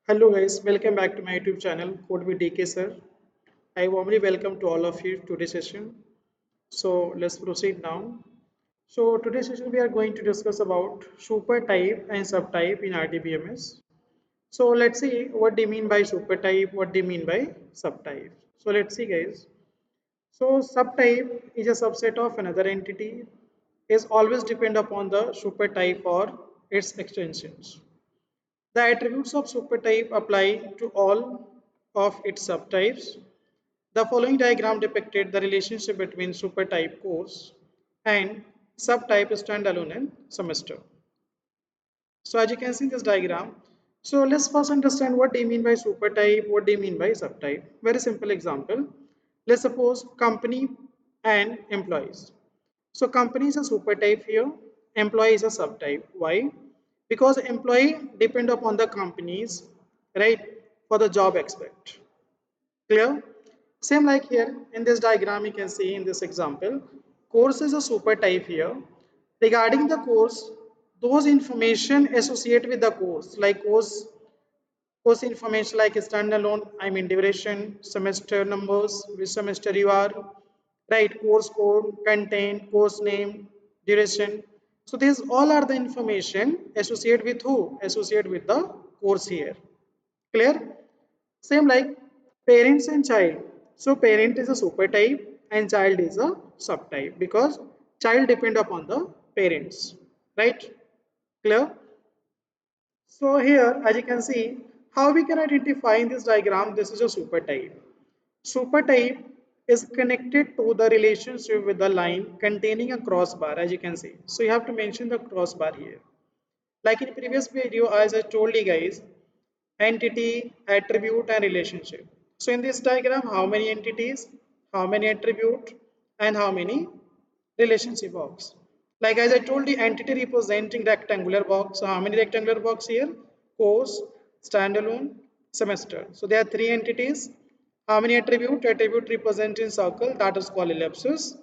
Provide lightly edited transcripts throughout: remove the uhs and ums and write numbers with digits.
Hello guys, welcome back to my YouTube channel Code with DK sir. I warmly welcome to all of you to today's session. So let's proceed now. So today's session we are going to discuss about super type and subtype in RDBMS. So let's see what they mean by super type, what they mean by subtype. So let's see guys. So subtype is a subset of another entity is always depend upon the super type or its extensions. The attributes of supertype apply to all of its subtypes. The following diagram depicted the relationship between supertype course and subtype standalone and semester. So as you can see in this diagram, so let's first understand what they mean by supertype, what they mean by subtype. Very simple example. Let's suppose company and employees. So company is a supertype here, employee is a subtype. Why? Because employee depend upon the companies, right, for the job aspect. Clear? Same like here in this diagram, you can see in this example, course is a supertype here. Regarding the course, those information associated with the course, like course information like standalone, I mean duration, semester numbers, which semester you are, right? Course code, content, course name, duration. So these all are the information associated with who? Associated with the course here. Clear? Same like parents and child. So parent is a super type and child is a subtype because child depend upon the parents, right? Clear? So here, as you can see, how we can identify in this diagram, this is a super type. Super type is connected to the relationship with the line containing a crossbar, as you can see. So you have to mention the crossbar here. Like in previous video, as I told you guys, entity, attribute, and relationship. So in this diagram, how many entities, how many attribute, and how many relationship box. Like as I told the entity representing rectangular box. So how many rectangular box here? Course, standalone, semester. So there are three entities. How many attribute? Attribute representing circle, that is called ellipsis.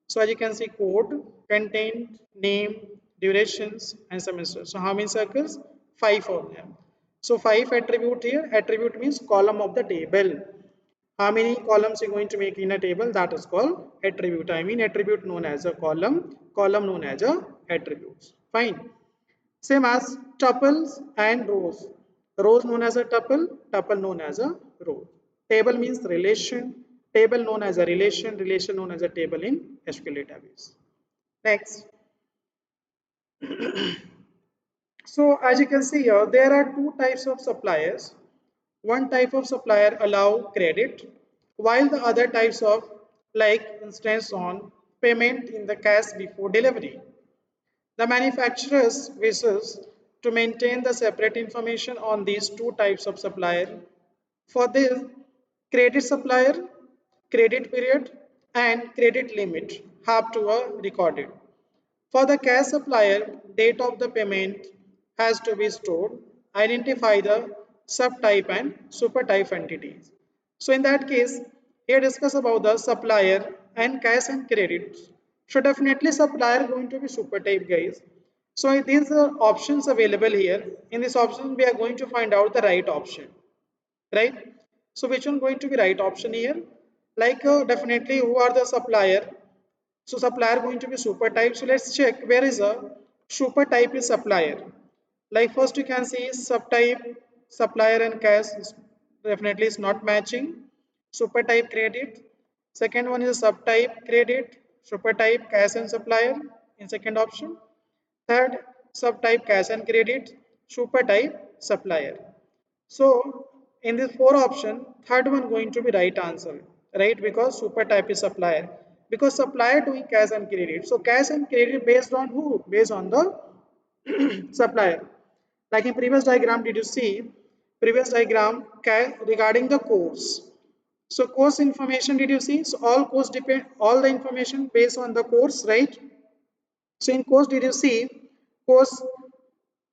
So as you can see, code, content, name, durations, and semester. So how many circles? Five of them. So five attribute here. Attribute means column of the table. How many columns you're going to make in a table? That is called attribute. I mean attribute known as a column known as a attributes. Fine. Same as tuples and rows. Rows known as a tuple known as a row. Table means relation, table known as a relation known as a table in SQL database. Next. So as you can see here, there are two types of suppliers. One type of supplier allow credit, while the other types of like instance on payment in the cash before delivery. The manufacturers wishes to maintain the separate information on these two types of supplier. For this, credit supplier, credit period, and credit limit have to be recorded. For the cash supplier, date of the payment has to be stored. Identify the subtype and supertype entities. So in that case, here discuss about the supplier and cash and credit. So definitely supplier going to be supertype guys. So these are options available here. In this option, we are going to find out the right option, right? So which one going to be right option here? Like definitely who are the supplier? So supplier going to be super type. So let's check where is a super type is supplier. Like first you can see subtype supplier and cash definitely is not matching. Super type credit. Second one is subtype credit, super type cash and supplier in second option. Third subtype cash and credit, super type supplier. So in this four option, third one going to be right answer, right? Because super type is supplier. Because supplier doing cash and credit. So cash and credit based on who? Based on the supplier. Like in previous diagram, did you see? Previous diagram regarding the course. So course information did you see? So all course depend all the information based on the course, right? So in course did you see course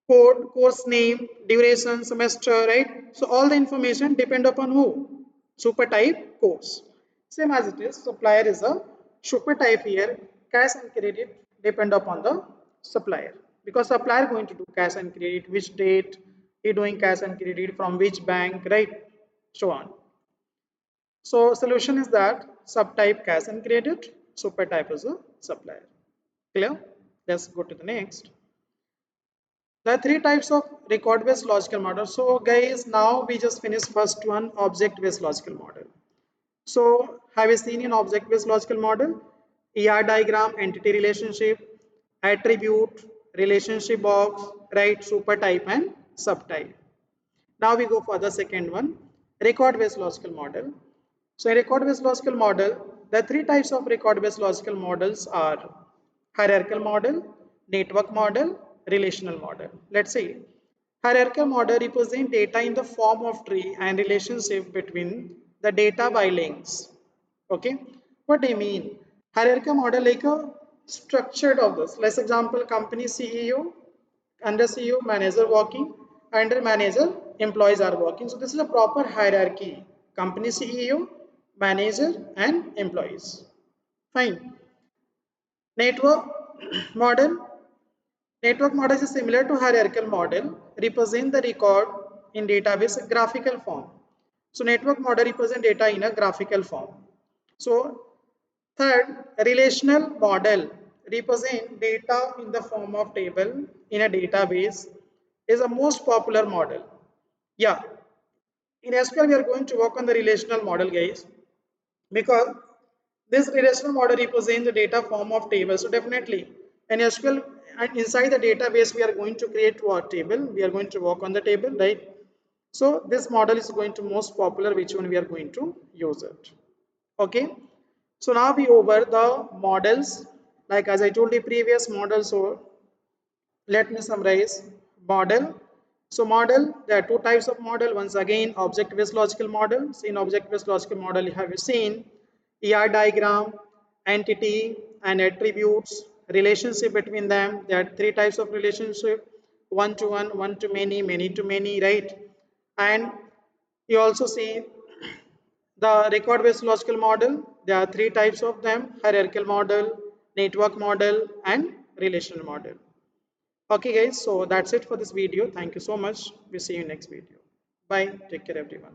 code, course name, duration, semester, right? So all the information depend upon who? Super type course. Same as it is, supplier is a super type here. Cash and credit depend upon the supplier because supplier going to do cash and credit, which date, he doing cash and credit from which bank, right? So on. So solution is that subtype cash and credit, super type is a supplier. Clear? Let's go to the next. There are three types of record-based logical model. So guys, now we just finished first one, object-based logical model. So have you seen an object-based logical model? ER diagram, entity relationship, attribute, relationship box, right, super type and subtype. Now we go for the second one, record-based logical model. So in record-based logical model, the three types of record-based logical models are hierarchical model, network model, relational model. Let's see. Hierarchical model represents data in the form of tree and relationship between the data by links. Okay, what do you mean? Hierarchical model like a structured of this. Let's example company CEO, under CEO manager working, under manager employees are working. So this is a proper hierarchy. Company CEO, manager and employees. Fine. Network model. Network model is similar to hierarchical model, represent the record in database graphical form. So network model represent data in a graphical form. So third, relational model represent data in the form of table in a database is a most popular model. Yeah, in SQL we are going to work on the relational model guys because this relational model represents the data form of table. So definitely in SQL and inside the database we are going to create what table? We are going to work on the table, right? So this model is going to most popular, which one we are going to use it. Okay. So now we over the models, like as I told you previous models. So let me summarize model. So model, there are two types of model. Once again, object-based logical models. In object-based logical model, you have seen ER diagram, entity and attributes, relationship between them. There are three types of relationship: one to one, one to many to many, right? And you also see the record-based logical model. There are three types of them: hierarchical model, network model, and relational model. Okay guys, so that's it for this video. Thank you so much. We'll see you in next video. Bye. Take care everyone.